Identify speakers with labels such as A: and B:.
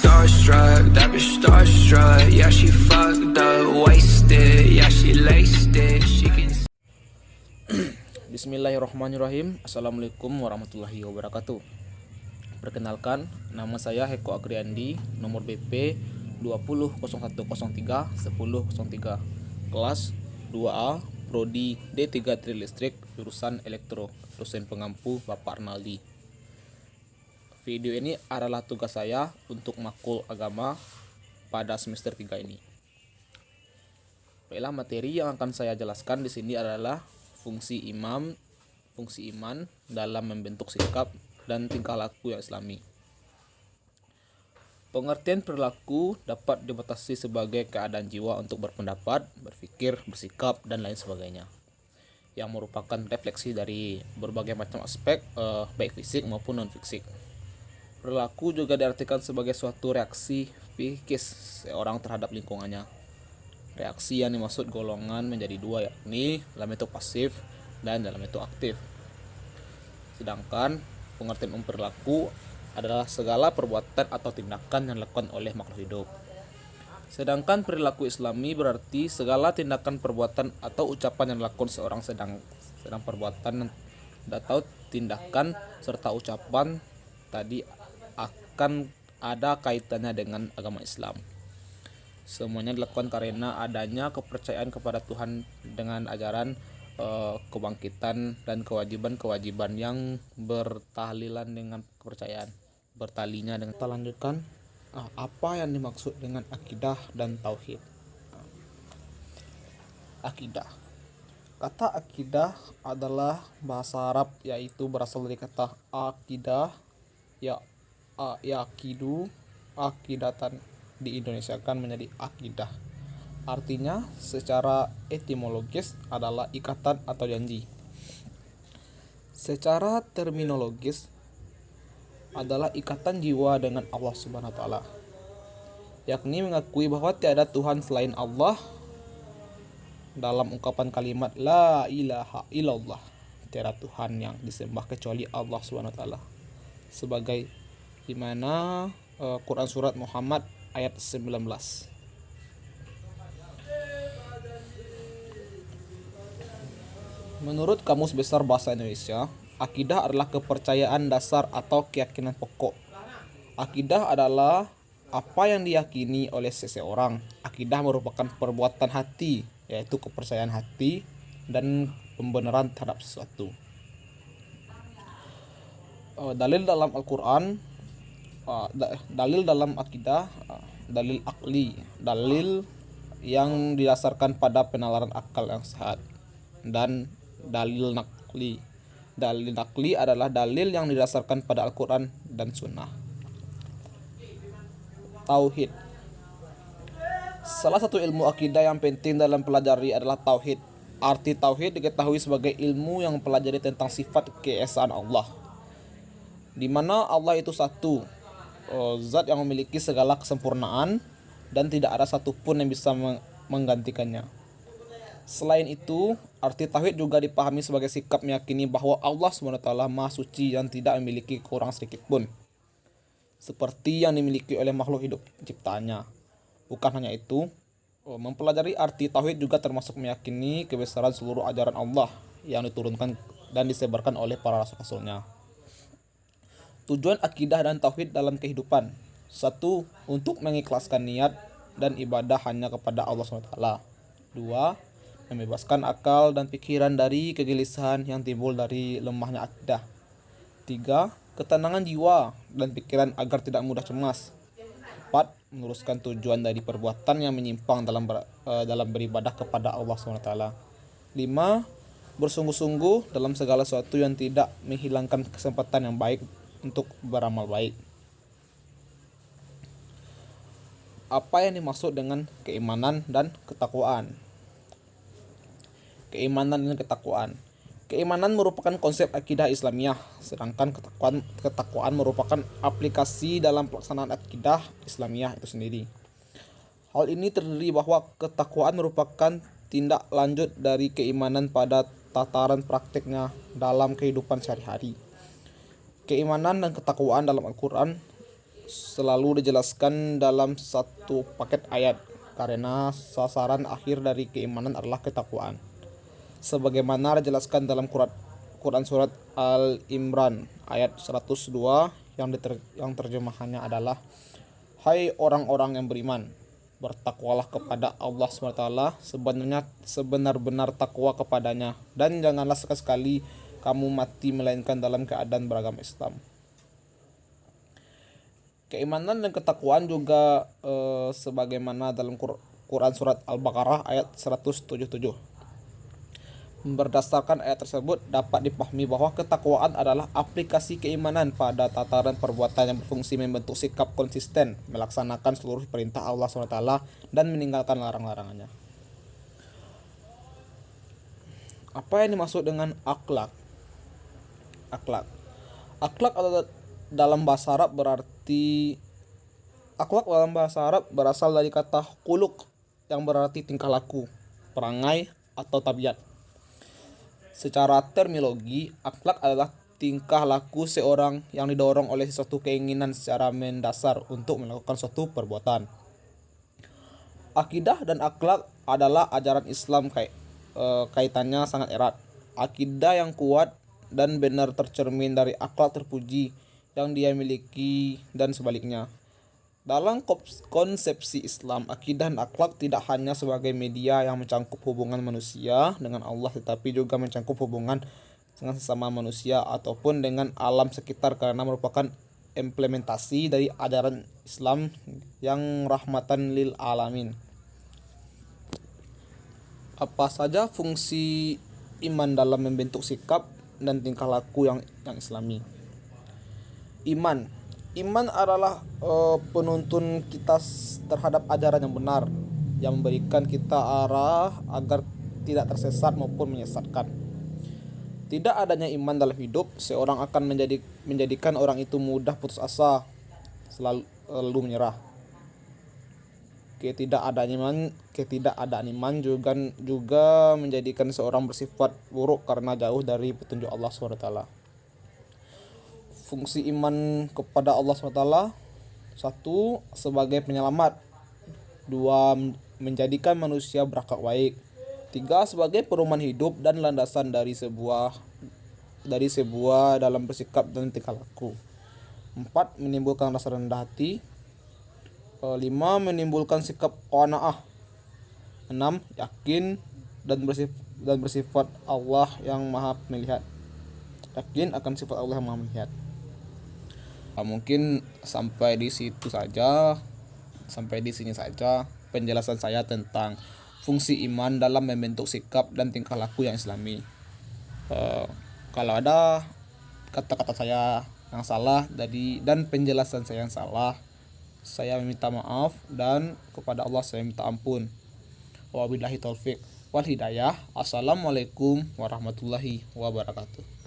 A: starstruck, that bitch starstruck. Yeah, she fucked up, wasted. Yeah, she laced it. She can.
B: Bismillahirrahmanirrahim. Assalamualaikum warahmatullahi wabarakatuh. Perkenalkan, nama saya Heko Agriandi, nomor BP 2001031003, kelas 2A, Prodi D3 Trilistrik, jurusan Elektro, dosen pengampu Bapak Arnaldi. Video ini adalah tugas saya untuk makul agama pada semester 3 ini. Baiklah, materi yang akan saya jelaskan di sini adalah fungsi iman dalam membentuk sikap dan tingkah laku yang islami. Pengertian perilaku dapat dibatasi sebagai keadaan jiwa untuk berpendapat, berpikir, bersikap, dan lain sebagainya, yang merupakan refleksi dari berbagai macam aspek, baik fisik maupun non-fisik. Perilaku juga diartikan sebagai suatu reaksi psikis seorang terhadap lingkungannya. Reaksi yang dimaksud golongan menjadi dua, yakni dalam bentuk pasif dan dalam bentuk aktif. Sedangkan pengertian perilaku adalah segala perbuatan atau tindakan yang dilakukan oleh makhluk hidup. Sedangkan perilaku islami berarti segala tindakan, perbuatan, atau ucapan yang dilakukan seorang sedang perbuatan atau tindakan serta ucapan tadi akan ada kaitannya dengan agama Islam. Semuanya dilakukan karena adanya kepercayaan kepada Tuhan dengan ajaran kebangkitan dan kewajiban-kewajiban yang bertahlilan dengan kepercayaan. Bertalinya dengan kita lanjutkan apa yang dimaksud dengan akidah dan tauhid. Akidah. Kata akidah adalah bahasa Arab, yaitu berasal dari kata akidah, yakidu, akidatan, diindonesiakan menjadi akidah. Artinya secara etimologis adalah ikatan atau janji. Secara terminologis adalah ikatan jiwa dengan Allah Subhanahu wa taala, yakni mengakui bahwa tiada Tuhan selain Allah dalam ungkapan kalimat la ilaha illallah, tiada Tuhan yang disembah kecuali Allah Subhanahu wa taala, sebagai di mana Quran surat Muhammad ayat 19. Menurut Kamus Besar Bahasa Indonesia, akidah adalah kepercayaan dasar atau keyakinan pokok. Akidah adalah apa yang diyakini oleh seseorang. Akidah merupakan perbuatan hati, yaitu kepercayaan hati dan pembenaran terhadap sesuatu. Dalil dalam Al-Quran, dalil dalam akidah, dalil akli, dalil yang didasarkan pada penalaran akal yang sehat, dan dalil nakli. Dalil nakli adalah dalil yang didasarkan pada Al-Quran dan Sunnah. Tauhid. Salah satu ilmu akidah yang penting dalam pelajari adalah tauhid. Arti tauhid diketahui sebagai ilmu yang mempelajari tentang sifat keesaan Allah, di mana Allah itu satu, zat yang memiliki segala kesempurnaan dan tidak ada satupun yang bisa menggantikannya. Selain itu, arti tauhid juga dipahami sebagai sikap meyakini bahwa Allah SWT Maha Suci yang tidak memiliki kurang sedikit pun, seperti yang dimiliki oleh makhluk hidup ciptaannya. Bukan hanya itu, mempelajari arti tauhid juga termasuk meyakini kebesaran seluruh ajaran Allah yang diturunkan dan disebarkan oleh para rasul-rasulnya. Tujuan akidah dan tauhid dalam kehidupan: 1. Untuk mengikhlaskan niat dan ibadah hanya kepada Allah SWT. 2. Membebaskan akal dan pikiran dari kegelisahan yang timbul dari lemahnya akidah. 3. Ketenangan jiwa dan pikiran agar tidak mudah cemas. 4. Meluruskan tujuan dari perbuatan yang menyimpang dalam beribadah kepada Allah SWT. 5. Bersungguh-sungguh dalam segala sesuatu yang tidak menghilangkan kesempatan yang baik untuk beramal baik. Apa yang dimaksud dengan keimanan dan ketakwaan? Keimanan dan ketakwaan. Keimanan merupakan konsep akidah Islamiyah, sedangkan ketakwaan merupakan aplikasi dalam pelaksanaan akidah Islamiyah itu sendiri. Hal ini terdiri bahwa ketakwaan merupakan tindak lanjut dari keimanan pada tataran praktiknya dalam kehidupan sehari-hari. Keimanan dan ketakwaan dalam Al-Quran selalu dijelaskan dalam satu paket ayat karena sasaran akhir dari keimanan adalah ketakwaan. Sebagaimana dijelaskan dalam Quran surat Al-Imran ayat 102 yang terjemahannya adalah, hai orang-orang yang beriman, bertakwalah kepada Allah SWT sebenar-benar takwa kepadanya, dan janganlah sekali-sekali kamu mati melainkan dalam keadaan beragama Islam. Keimanan dan ketakwaan juga sebagaimana dalam Quran surat Al-Baqarah ayat 177. Berdasarkan ayat tersebut dapat dipahami bahwa ketakwaan adalah aplikasi keimanan pada tataran perbuatan yang berfungsi membentuk sikap konsisten melaksanakan seluruh perintah Allah SWT dan meninggalkan larang-larangannya. Apa yang dimaksud dengan akhlak? Akhlak adalah dalam bahasa Arab berasal dari kata khuluq yang berarti tingkah laku, perangai, atau tabiat. Secara terminologi, akhlak adalah tingkah laku seorang yang didorong oleh suatu keinginan secara mendasar untuk melakukan suatu perbuatan. Akidah dan akhlak adalah ajaran Islam kaitannya sangat erat. Akidah yang kuat dan benar tercermin dari akhlak terpuji yang dia miliki dan sebaliknya. Dalam konsepsi Islam, akidah dan akhlak tidak hanya sebagai media yang mencangkup hubungan manusia dengan Allah, tetapi juga mencangkup hubungan dengan sesama manusia ataupun dengan alam sekitar karena merupakan implementasi dari ajaran Islam yang rahmatan lil alamin. Apa saja fungsi iman dalam membentuk sikap dan tingkah laku yang islami? Iman adalah penuntun kita terhadap ajaran yang benar, yang memberikan kita arah agar tidak tersesat maupun menyesatkan. Tidak adanya iman dalam hidup, seorang akan menjadikan orang itu mudah putus asa, selalu menyerah. Ketidakadaan iman juga menjadikan seorang bersifat buruk karena jauh dari petunjuk Allah SWT. Fungsi iman kepada Allah SWT: 1. Sebagai penyelamat. 2. Menjadikan manusia berakhlak baik. 3. Sebagai pedoman hidup dan landasan dari sebuah dalam bersikap dan tingkah laku. 4. Menimbulkan rasa rendah hati. 5. Menimbulkan sikap qanaah. 6. Yakin dan bersifat Allah yang maha melihat. Yakin akan sifat Allah yang maha melihat. Mungkin sampai di sini saja penjelasan saya tentang fungsi iman dalam membentuk sikap dan tingkah laku yang islami. Kalau ada kata-kata saya yang salah dan penjelasan saya yang salah, saya meminta maaf, dan kepada Allah saya minta ampun. Wabillahi taufik wal hidayah. Assalamualaikum warahmatullahi wabarakatuh.